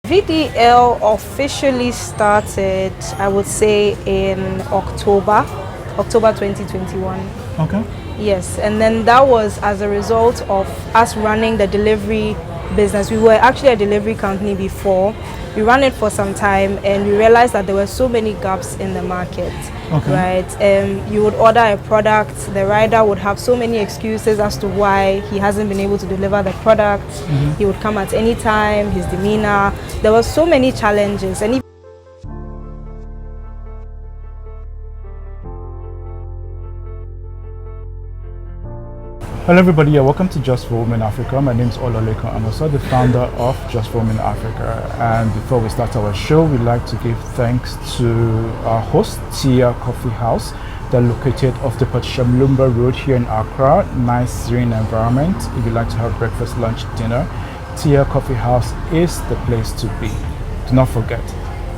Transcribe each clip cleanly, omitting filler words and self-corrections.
VDL officially started, I would say, in October 2021. Okay. Yes, and then that was as a result of us running the delivery business. We were actually a delivery company before. We ran it for some time and we realized that there were so many gaps in the market. Okay. Right? You would order a product, the rider would have so many excuses as to why he hasn't been able to deliver the product. He would come at any time, his demeanor. There were so many challenges. And Hello everybody, welcome to Just for Women Africa. My name is Olalekan Amosa, the founder of Just for Women Africa. And before we start our show, we'd like to give thanks to our host, Tia Coffee House. They're located off the Shamlumba Road here in Accra. Nice, serene environment. If you'd like to have breakfast, lunch, dinner, Tia Coffee House is the place to be. Do not forget,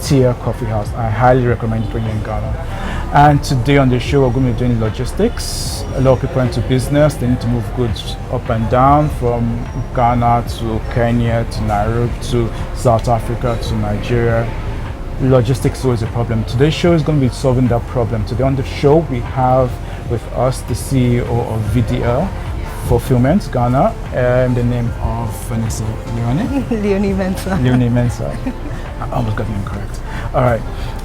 Tia Coffee House. I highly recommend it when you're in Ghana. And today on the show, we're going to be doing logistics. A lot of people are into business. They need to move goods up and down from Ghana to Kenya to Nairobi to South Africa to Nigeria. Logistics is always a problem. Today's show is going to be solving that problem. Today on the show, we have with us the CEO of VDL Fulfillment Ghana, and the name of Vanessa Leonie-Mensah. Leonie-Mensah. I almost got the name correct. All right.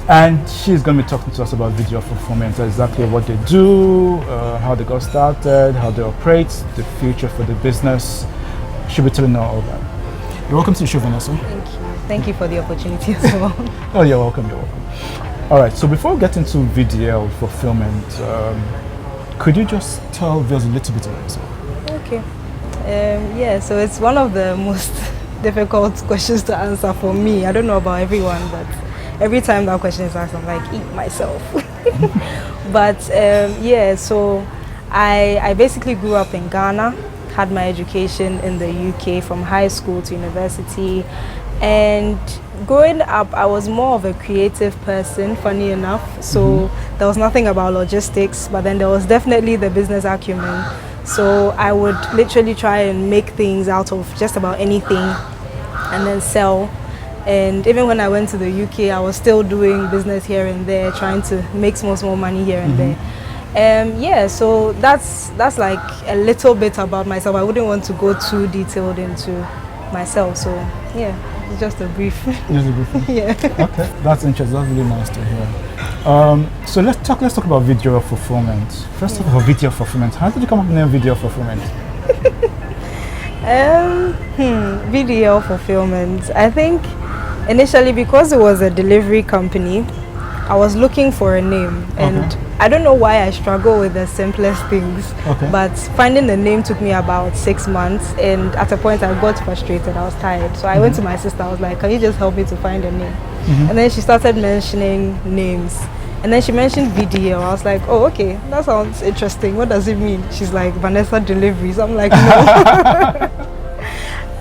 And she's going to be talking to us about VDL Fulfillment, exactly what they do, how they got started, how they operate, the future for the business. She'll be telling us all that. You're welcome to the show, Vanessa. Thank you. Thank you for the opportunity as well. Oh, you're welcome. You're welcome. All right. So before we get into VDL Fulfillment, could you just tell us a little bit about yourself? Okay. Yeah, so it's one of the most difficult questions to answer for me. I don't know about everyone, but every time that question is asked, I'm like, eat myself. But yeah, so I basically grew up in Ghana, had my education in the UK from high school to university. And growing up, I was more of a creative person, funny enough. So there was nothing about logistics, but then there was definitely the business acumen. So I would literally try and make things out of just about anything and then sell. And even when I went to the UK, I was still doing business here and there, trying to make small money here and there. Yeah, so that's like a little bit about myself. I wouldn't want to go too detailed into myself. So yeah, it's just a brief. Just a brief. Yeah. Okay, that's interesting. That's really nice to hear. So let's talk about VDL Fulfillment. First of all, VDL Fulfillment. How did you come up with the name VDL Fulfillment? VDL Fulfillment. I think initially, because it was a delivery company, I was looking for a name, and I don't know why I struggle with the simplest things, but finding the name took me about 6 months, and at a point I got frustrated, I was tired, so I went to my sister. I was like, can you just help me to find a name? And then she started mentioning names, and then she mentioned VDL. I was like, oh, okay, that sounds interesting. What does it mean? She's like, Vanessa Deliveries. I'm like, no.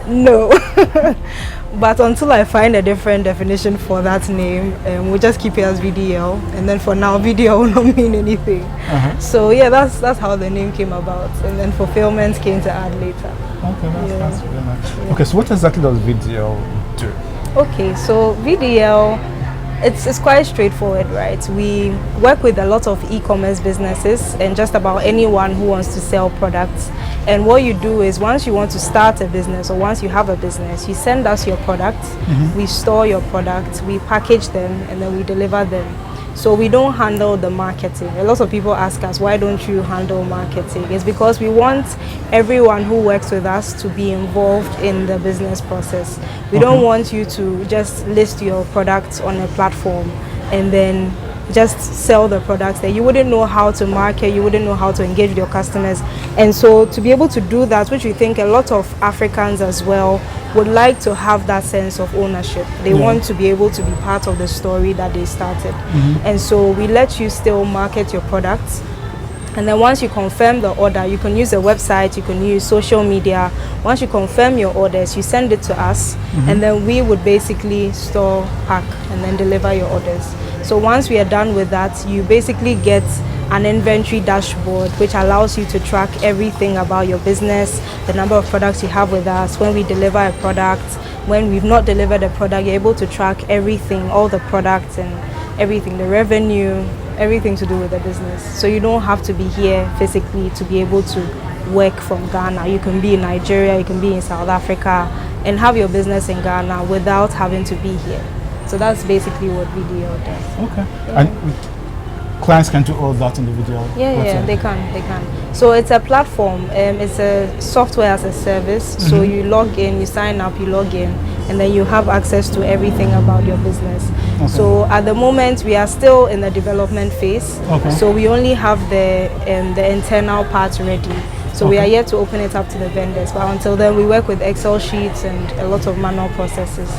No. But until I find a different definition for that name, we'll just keep it as VDL. And then for now, VDL will not mean anything. So yeah, that's how the name came about. And then fulfillment came to add later. Okay, that's really nice. Yeah. Okay, so what exactly does VDL do? Okay, so VDL, it's quite straightforward, right? We work with a lot of e-commerce businesses and just about anyone who wants to sell products. And what you do is, once you want to start a business or once you have a business, you send us your products, we store your products, we package them, and then we deliver them. So we don't handle the marketing. A lot of people ask us, why don't you handle marketing? It's because we want everyone who works with us to be involved in the business process. We don't want you to just list your products on a platform and then just sell the products there. You wouldn't know how to market, you wouldn't know how to engage with your customers. And so to be able to do that, which we think a lot of Africans as well would like to have that sense of ownership. They want to be able to be part of the story that they started. And so we let you still market your products. And then once you confirm the order, you can use a website, you can use social media. Once you confirm your orders, you send it to us, and then we would basically store, pack, and then deliver your orders. So once we are done with that, you basically get an inventory dashboard which allows you to track everything about your business, the number of products you have with us, when we deliver a product, when we've not delivered a product, you're able to track everything, all the products and everything, the revenue, everything to do with the business. So you don't have to be here physically to be able to work from Ghana. You can be in Nigeria, you can be in South Africa and have your business in Ghana without having to be here. So that's basically what VDL does. Okay. Yeah. And clients can do all that in the VDL website? Yeah, they can. So it's a platform, it's a software as a service. So you log in, you sign up, you log in, and then you have access to everything about your business. Okay. So at the moment we are still in the development phase. Okay. So we only have the internal part ready. So we are yet to open it up to the vendors, but until then we work with Excel sheets and a lot of manual processes.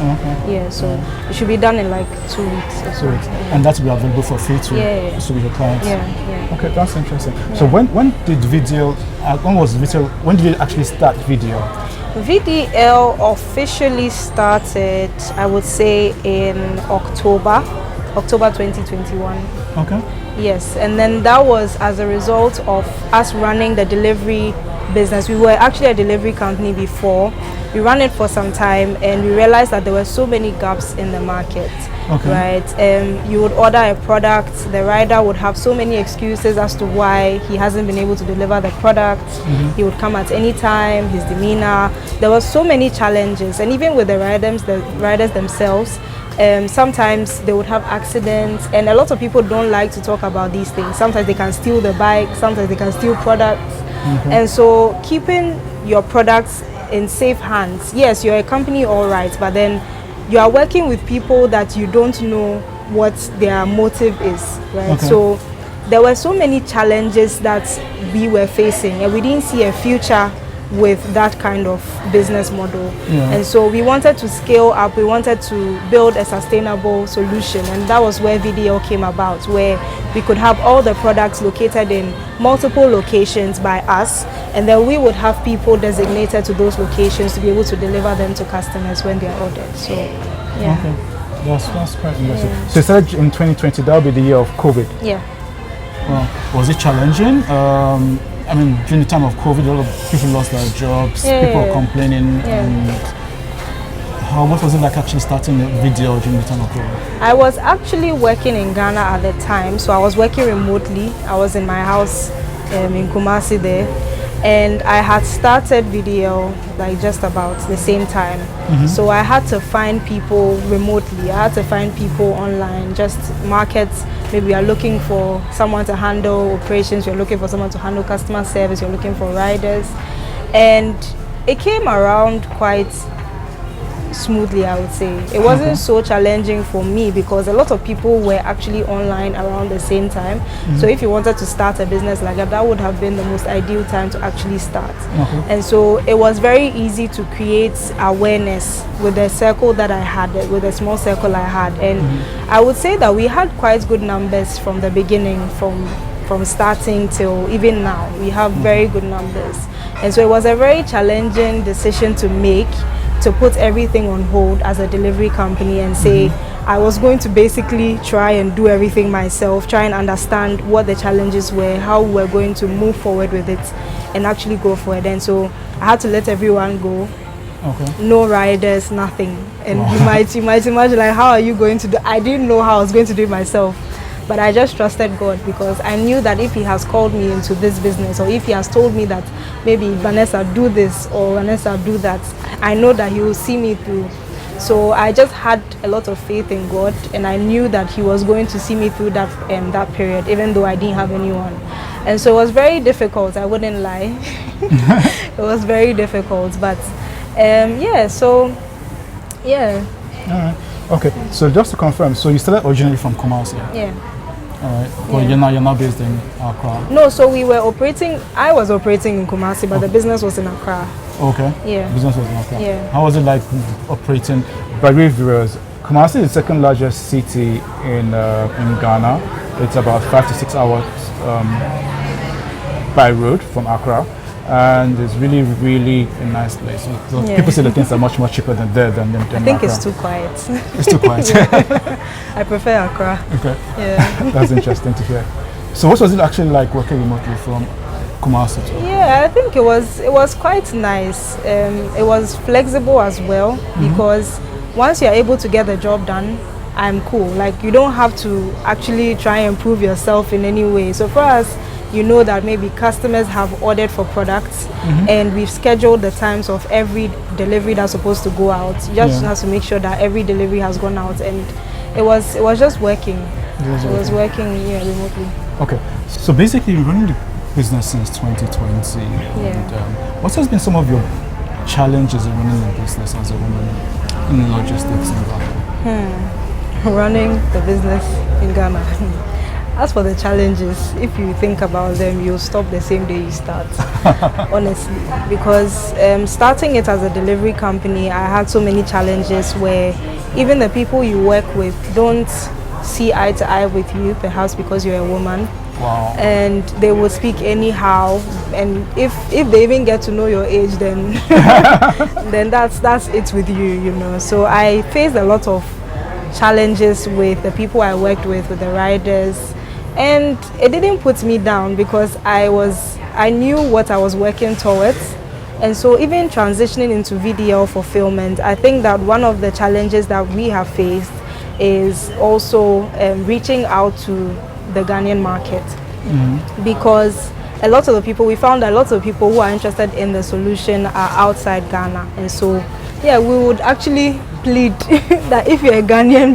Yeah, so it should be done in like 2 weeks or so. And that will be available for free to your clients. Yeah. Okay, that's interesting. So when did VDL? When did you actually start VDL? VDL officially started, I would say, in October 2021. Okay. Yes, and then that was as a result of us running the delivery business. We were actually a delivery company before. We ran it for some time and we realized that there were so many gaps in the market. Okay. Right? You would order a product, the rider would have so many excuses as to why he hasn't been able to deliver the product. He would come at any time, his demeanor. There were so many challenges, and even with the riders themselves, sometimes they would have accidents, and a lot of people don't like to talk about these things. Sometimes they can steal the bike, sometimes they can steal products. And so keeping your products in safe hands, yes, you're a company, all right, but then you are working with people that you don't know what their motive is, right? Okay. So there were so many challenges that we were facing, and we didn't see a future with that kind of business model. And so we wanted to scale up, we wanted to build a sustainable solution, and that was where VDL came about, where we could have all the products located in multiple locations by us, and then we would have people designated to those locations to be able to deliver them to customers when they are ordered. So yeah. Okay. That's quite interesting. So you said in 2020 that would be the year of COVID. Yeah. Was it challenging? I mean, during the time of COVID, a lot of people lost their jobs, people were complaining. And what was it like actually starting the VDL during the time of COVID? I was actually working in Ghana at the time, so I was working remotely. I was in my house in Kumasi there, and I had started VDL like just about the same time. So I had to find people remotely, I had to find people online, just markets. Maybe you are looking for someone to handle operations, you're looking for someone to handle customer service, you're looking for riders. And it came around quite smoothly, I would say. It wasn't so challenging for me because a lot of people were actually online around the same time. So if you wanted to start a business like that, that would have been the most ideal time to actually start. And so it was very easy to create awareness with the circle that I had, with the small circle I had. And I would say that we had quite good numbers from the beginning, from starting till even now. We have very good numbers. And so it was a very challenging decision to make, to put everything on hold as a delivery company and say I was going to basically try and do everything myself, try and understand what the challenges were, how we were going to move forward with it and actually go for it. And so I had to let everyone go. No riders, nothing. And you might imagine, like, how are you going to do? I didn't know how I was going to do it myself. But I just trusted God because I knew that if He has called me into this business, or if He has told me that maybe Vanessa do this or Vanessa do that, I know that He will see me through. So I just had a lot of faith in God, and I knew that He was going to see me through that period, even though I didn't have anyone. And so it was very difficult, I wouldn't lie. It was very difficult, but yeah. All right. Okay, so just to confirm, so you started originally from Kumasi? Yeah. All right, but you're now based in Accra? No, so I was operating in Kumasi, but the business was in Accra. Okay. Yeah. Business was in Accra. Yeah. How was it like operating? By the way, viewers, Kumasi is the second largest city in Ghana. It's about 5 to 6 hours by road from Accra. And it's really, really a nice place. So people say that things are much more cheaper than I think Accra. It's too quiet. It's too quiet. I prefer Accra. Okay. Yeah. That's interesting to hear. So what was it actually like working remotely from Kumasi too? Yeah, I think it was quite nice. It was flexible as well, because once you're able to get the job done, I'm cool. Like, you don't have to actually try and prove yourself in any way. So for us, you know that maybe customers have ordered for products, and we've scheduled the times of every delivery that's supposed to go out. You just have to make sure that every delivery has gone out, and it was just working. It was working remotely. Okay, so basically you're running the business since 2020. And, what has been some of your challenges in running a business as a woman in logistics in Ghana? Running the business in Ghana. As for the challenges, if you think about them, you'll stop the same day you start, honestly. Because starting it as a delivery company, I had so many challenges where even the people you work with don't see eye to eye with you, perhaps because you're a woman. Wow. And they will speak anyhow, and if they even get to know your age, then then that's it with you. So I faced a lot of challenges with the people I worked with the riders, and it didn't put me down because I knew what I was working towards. And so even transitioning into VDL Fulfillment, I think that one of the challenges that we have faced is also reaching out to the Ghanaian market, because we found that lots of people who are interested in the solution are outside Ghana. And so we would actually plead that if you're a Ghanaian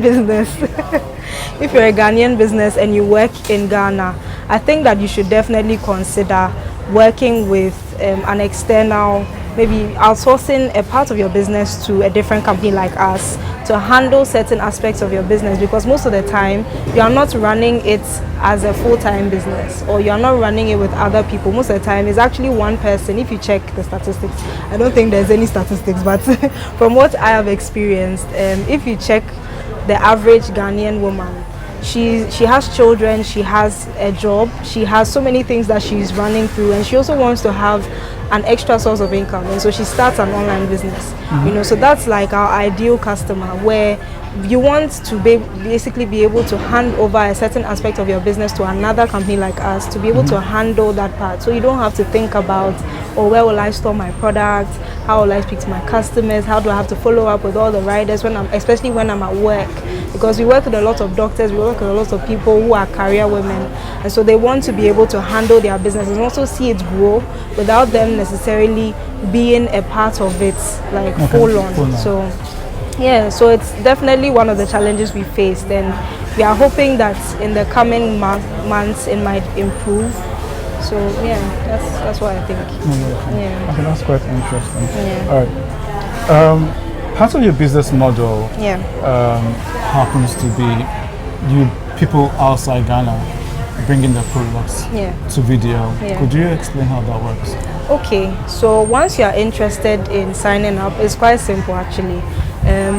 business and you work in Ghana, I think that you should definitely consider working with an external, maybe outsourcing a part of your business to a different company like us to handle certain aspects of your business, because most of the time you are not running it as a full-time business, or you are not running it with other people. Most of the time it's actually one person. If you check the statistics, I don't think there's any statistics, but from what I have experienced, if you check the average Ghanaian woman, she has children, she has a job, she has so many things that she's running through, and she also wants to have an extra source of income, and so she starts an online business. So that's like our ideal customer, where you want to basically be able to hand over a certain aspect of your business to another company like us to be able to handle that part, so you don't have to think about, where will I store my product, how will I speak to my customers, how do I have to follow up with all the riders especially when I'm at work, because we work with a lot of doctors, we work with a lot of people who are career women, and so they want to be able to handle their business and also see it grow without them necessarily being a part of it, like full on. So it's definitely one of the challenges we faced, and we are hoping that in the coming months it might improve. So that's what I think. Okay, that's quite interesting. Yeah. All right. Part of your business model happens to be you people outside Ghana bringing the products to VDL. Could you explain how that works? Okay, so once you are interested in signing up, it's quite simple actually.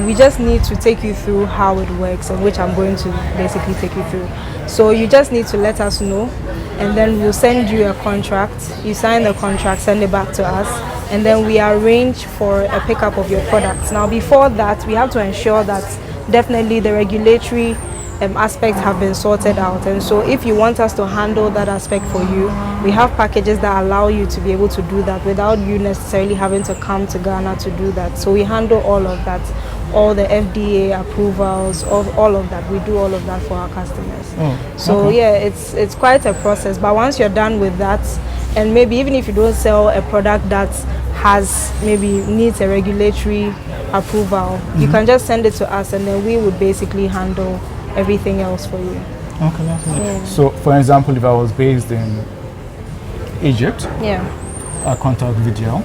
We just need to take you through how it works, and which I'm going to basically take you through. So you just need to let us know, and then we'll send you a contract. You sign the contract, send it back to us, and then we arrange for a pickup of your products. Now before that, we have to ensure that definitely the regulatory aspects have been sorted out, and so if you want us to handle that aspect for you, we have packages that allow you to be able to do that without you necessarily having to come to Ghana to do that. So we handle all of that, all the FDA approvals, all of that. We do all of that for our customers. It's quite a process, but once you're done with that, and maybe even if you don't sell a product that needs a regulatory approval, you can just send it to us, and then we would basically handle everything else for you. Okay, that's nice. So for example, if I was based in Egypt, I contact VDL.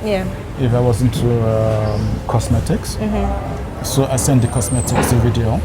If I was into cosmetics, so I send the cosmetics to VDL,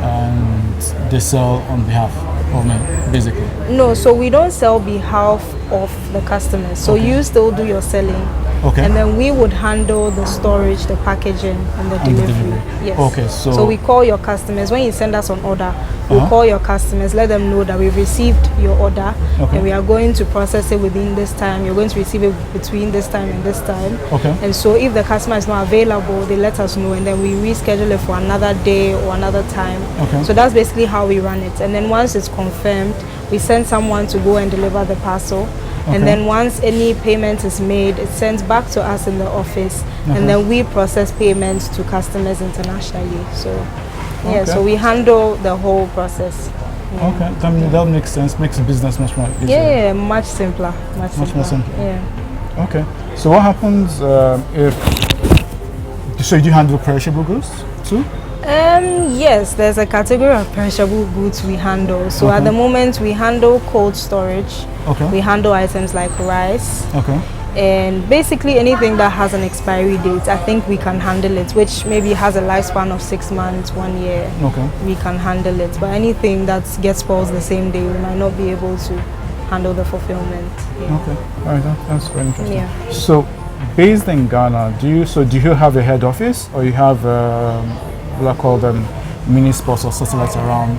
and they sell on behalf of me, basically. No, so we don't sell behalf of the customers, so you still do your selling. And then we would handle the storage, the packaging, and the delivery. Yes. Okay, so we call your customers. When you send us an order, we'll call your customers, let them know that we've received your order, and we are going to process it within this time. You're going to receive it between this time and this time. And so if the customer is not available, they let us know, and then we reschedule it for another day or another time. So that's basically how we run it. And then once it's confirmed, we send someone to go and deliver the parcel. And then once any payment is made, it's sent back to us in the office, and then we process payments to customers internationally. So yeah, so we handle the whole process. Okay, that makes sense. Makes the business much more easier. Yeah, much simpler. Much more simple. Yeah. Okay. So what happens if? So you handle perishable goods too? Yes, there's a category of perishable goods we handle. So at the moment we handle cold storage. We handle items like rice. And basically anything that has an expiry date, I think we can handle it, which maybe has a lifespan of 6 months, 1 year. We can handle it. But anything that gets spoiled the same day, we might not be able to handle the fulfillment. Okay, all right, that's very interesting. So based in Ghana, do you have a head office, or you have what I call them mini spots or satellites around?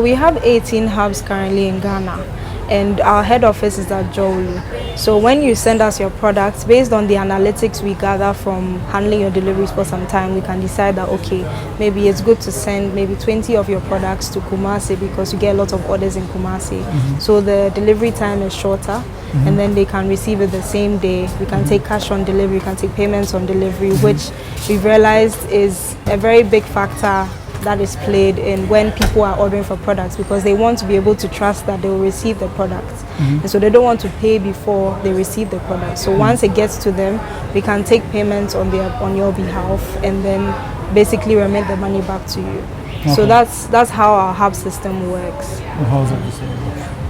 We have 18 hubs currently in Ghana, and our head office is at Jowlu. So when you send us your products, based on the analytics we gather from handling your deliveries for some time, we can decide that okay, maybe it's good to send maybe 20 of your products to Kumasi because you get a lot of orders in Kumasi. So the delivery time is shorter, and then they can receive it the same day. We can take cash on delivery, we can take payments on delivery, which we've realized is a very big factor that is played in when people are ordering for products, because they want to be able to trust that they will receive the products. And so they don't want to pay before they receive the product. So once it gets to them, we can take payments on your behalf and then basically remit the money back to you. So that's how our hub system works.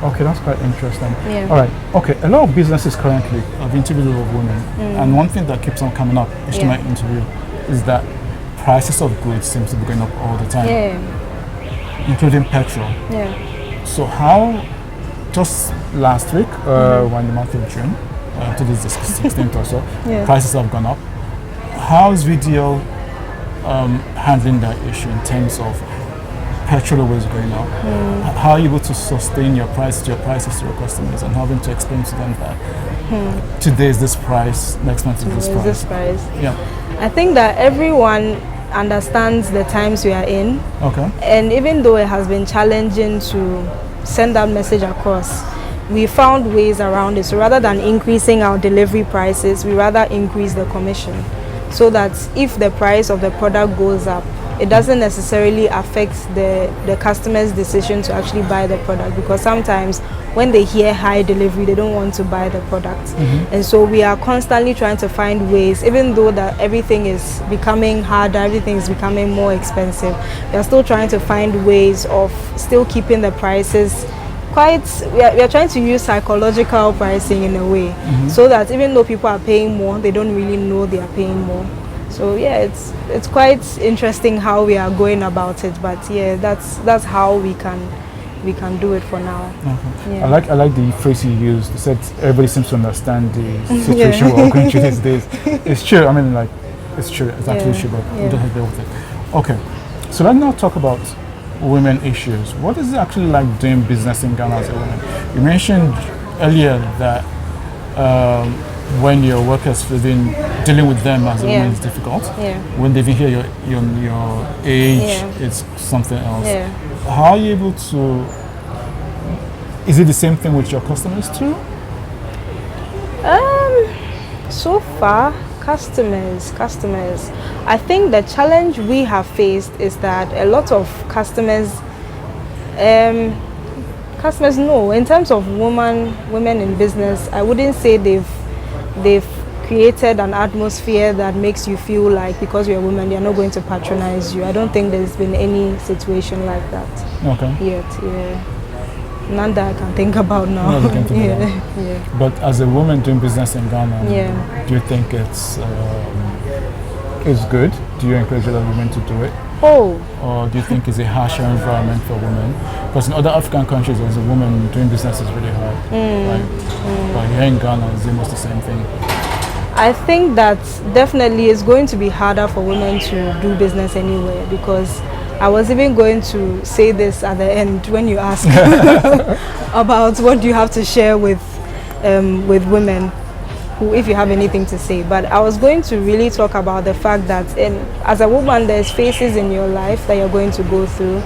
Okay, that's quite interesting. All right. Okay, a lot of businesses currently have interviewed a lot of women, and one thing that keeps on coming up each time I interview is that prices of goods seems to be going up all the time, including petrol. So how, just last week, when the month of June, today is the 16th or so, prices have gone up. How is VDL handling that issue in terms of petrol always going up? How are you able to sustain your prices to your customers and having to explain to them that today is this price, next month is this price? I think that everyone understands the times we are in. And even though it has been challenging to send that message across, we found ways around it. So rather than increasing our delivery prices, we rather increase the commission, so that if the price of the product goes up, it doesn't necessarily affect the customer's decision to actually buy the product, because sometimes when they hear high delivery, they don't want to buy the product. And so we are constantly trying to find ways, even though that everything is becoming harder, everything is becoming more expensive, we are still trying to find ways of still keeping the prices we are trying to use psychological pricing in a way, so that even though people are paying more, they don't really know they are paying more. So yeah, it's quite interesting how we are going about it, but yeah, that's how we can do it for now. I like the phrase you used. You said everybody seems to understand the situation we're all going through these days. It's true. I mean, like, it's true. It's actually true, but we don't have to deal with it. Okay, so let's now talk about women issues. What is it actually like doing business in Ghana as a woman? You mentioned earlier that when your workers dealing with them as a woman is difficult. When they even hear your age, it's something else. How are you able to? Is it the same thing with your customers too? So far, customers. I think the challenge we have faced is that a lot of customers know, in terms of women in business, I wouldn't say they've created an atmosphere that makes you feel like because you're a woman, they're not going to patronize you. I don't think there's been any situation like that yet. None that I can think about now. But as a woman doing business in Ghana, do you think it's good? Do you encourage other women to do it? Or do you think it's a harsher environment for women? Because in other African countries, as a woman doing business is really hard. But here in Ghana, it's almost the same thing. I think that definitely it's going to be harder for women to do business anywhere, because I was even going to say this at the end when you asked about what do you have to share with women, who, if you have anything to say. But I was going to really talk about the fact that as a woman, there's phases in your life that you're going to go through.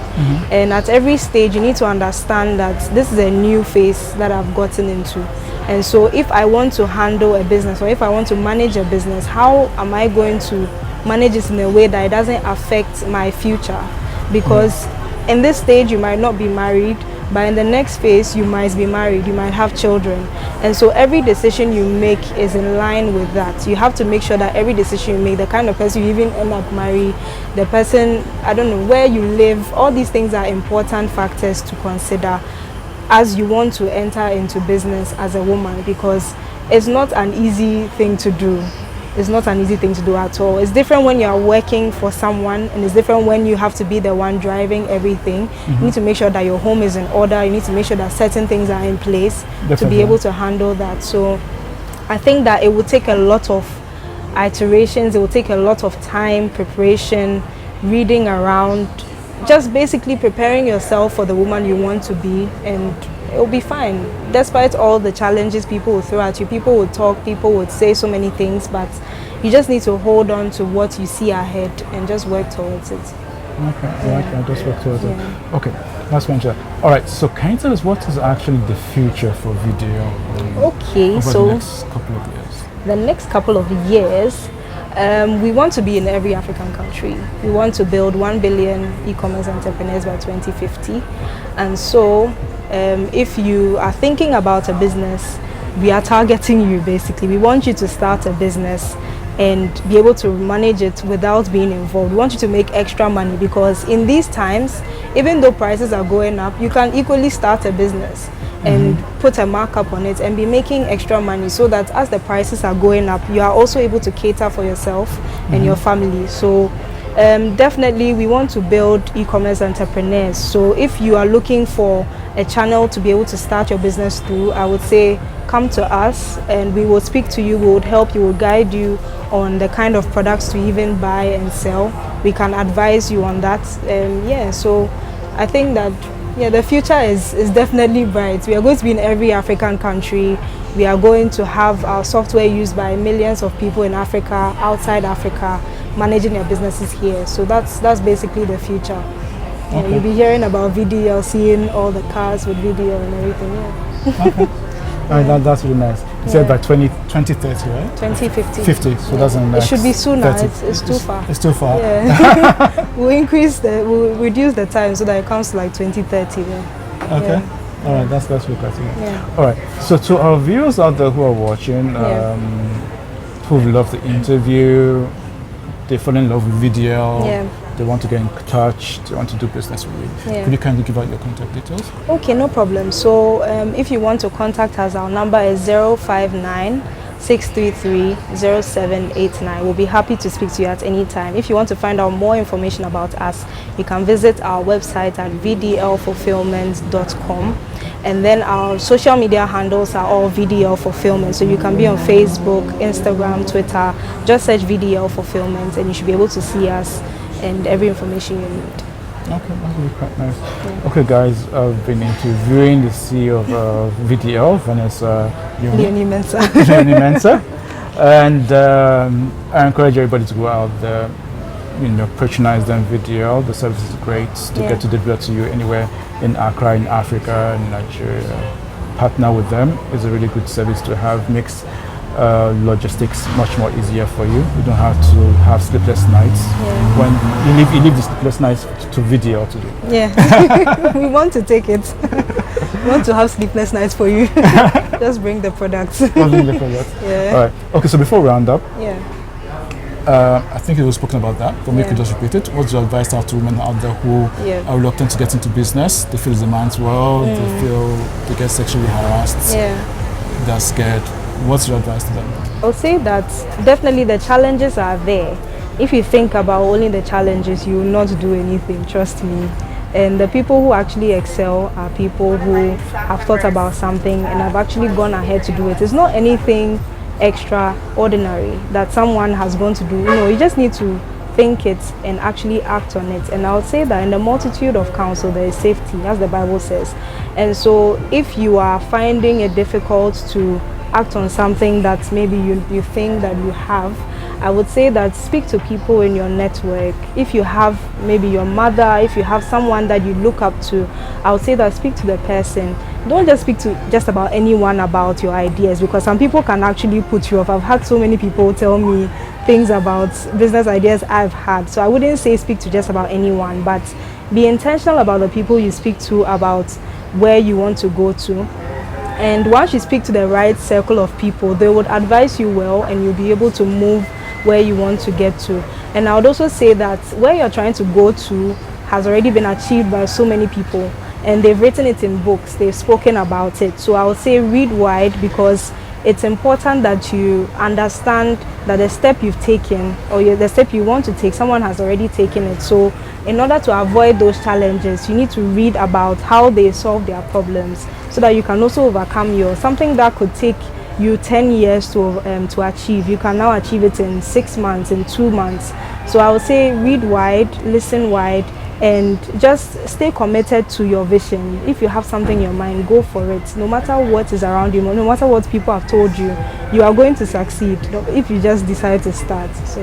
And at every stage, you need to understand that this is a new phase that I've gotten into. And so if I want to handle a business, or if I want to manage a business, how am I going to manage it in a way that it doesn't affect my future? Because in this stage you might not be married, but in the next phase you might be married, you might have children. And so every decision you make is in line with that. You have to make sure that every decision you make, the kind of person you even end up marrying, the person, I don't know, where you live, all these things are important factors to consider as you want to enter into business as a woman, because it's not an easy thing to do. It's not an easy thing to do at all. It's different when you're working for someone, and it's different when you have to be the one driving everything. You need to make sure that your home is in order. You need to make sure that certain things are in place to be able to handle that. So I think that it will take a lot of iterations. It will take a lot of time, preparation, reading around, just basically preparing yourself for the woman you want to be, and it will be fine. Despite all the challenges people will throw at you, people will talk, people would say so many things, but you just need to hold on to what you see ahead and just work towards it. Okay, I like that. Just work towards it. Okay, that's mentioned. All right, so can you tell us what is actually the future for VDL? Okay, so the next couple of years. The next couple of years, we want to be in every African country. We want to build 1 billion e-commerce entrepreneurs by 2050. And so if you are thinking about a business, we are targeting you basically. We want you to start a business and be able to manage it without being involved. We want you to make extra money, because in these times, even though prices are going up, you can equally start a business and put a markup on it and be making extra money, so that as the prices are going up, you are also able to cater for yourself and your family. So definitely we want to build e-commerce entrepreneurs. So if you are looking for a channel to be able to start your business through, I would say come to us and we will speak to you. We would help you, will guide you on the kind of products to even buy and sell. We can advise you on that. So I think that the future is definitely bright. We are going to be in every African country. We are going to have our software used by millions of people in Africa, outside Africa, managing their businesses here. So that's basically the future. Okay. You'll be hearing about VDL, seeing all the cars with VDL and everything. Okay. That's really nice. You said by 2030, right? 2050. 50, so that's in the next. It should be sooner. It's too far. It's too far. Yeah. we'll reduce the time so that it comes to like 2030. Yeah. Okay. Yeah. All right, that's really quite good. Yeah. All right. So to our viewers out there who are watching, who love the interview, they fall in love with VDL. They want to get in touch, they want to do business with you. Could you kindly give out your contact details? Okay, no problem. So if you want to contact us, our number is 059 633 0789. We'll be happy to speak to you at any time. If you want to find out more information about us, you can visit our website at vdlfulfillment.com. And then our social media handles are all VDL Fulfillment. So you can be on Facebook, Instagram, Twitter. Just search VDL Fulfillment and you should be able to see us and every information you need. Okay, that's really quite nice. Yeah. Okay, guys, I've been interviewing the CEO of VDL, Vanessa Leonie-Mensah. And I encourage everybody to go out there, patronize them. VDL. The service is great. To get to deliver to you anywhere in Accra, in Africa, in Nigeria. Partner with them is a really good service to have. Makes logistics much more easier for you. You don't have to have sleepless nights. When you leave the sleepless nights to VDL to do. We want to take it. We want to have sleepless nights for you. Just bring the products. Bring the products. All right. Okay, so before we round up, I think it was spoken about that, but we could just repeat it. What's your advice to women out there who are reluctant to get into business? They feel the man's world, they feel they get sexually harassed, they're scared. What's your advice to them? I'll say that definitely the challenges are there. If you think about only the challenges, you will not do anything, trust me. And the people who actually excel are people who have thought about something and have actually gone ahead to do it. It's not anything extraordinary that someone has gone to do. You just need to think it and actually act on it. And I would say that in the multitude of counsel there is safety, as the Bible says. And so if you are finding it difficult to act on something that maybe you think that you have, I would say that speak to people in your network. If you have maybe your mother, if you have someone that you look up to, I would say that speak to the person. don't just speak to just about anyone about your ideas, because some people can actually put you off. I've had so many people tell me things about business ideas I've had. So I wouldn't say speak to just about anyone, but be intentional about the people you speak to, about where you want to go to. And once you speak to the right circle of people, they would advise you well, and you'll be able to move where you want to get to. And I would also say that where you're trying to go to has already been achieved by so many people, and they've written it in books, they've spoken about it. So I would say read wide, because it's important that you understand that the step you've taken, or the step you want to take, someone has already taken it. So in order to avoid those challenges, you need to read about how they solve their problems, so that you can also overcome yours. Something that could take you 10 years to achieve, you can now achieve it in 6 months, in 2 months. So I would say read wide, listen wide, and just stay committed to your vision. If you have something in your mind, go for it. No matter what is around you, no matter what people have told you, you are going to succeed if you just decide to start. So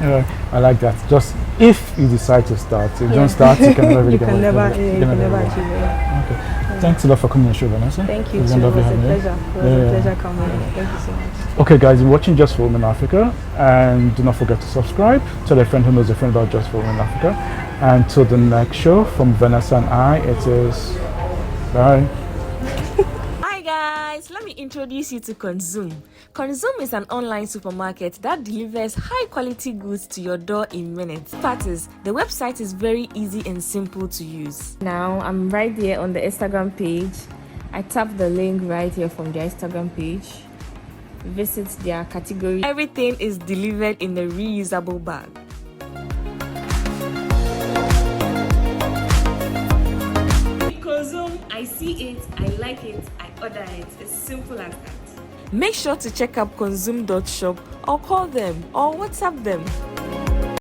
yeah, I like that. Just if you decide to start, if you don't start, you can never you can never achieve it. Okay. Thanks a lot for coming on the show, Vanessa. Thank you. It was a pleasure. It was a pleasure coming. Thank you so much. Okay, guys, you're watching Just for Women Africa, and do not forget to subscribe. Tell a friend who knows a friend about Just for Women Africa. And till the next show, from Vanessa and I, it is bye. Hi guys, let me introduce you to Consume. Consume is an online supermarket that delivers high quality goods to your door in minutes. Fact is, the website is very easy and simple to use. Now I'm right there on the Instagram page. I tap the link right here from their Instagram page. Visit their category. Everything is delivered in a reusable bag. Consume, I see it, I like it, I order it. It's simple as that. Make sure to check out consume.shop or call them or WhatsApp them.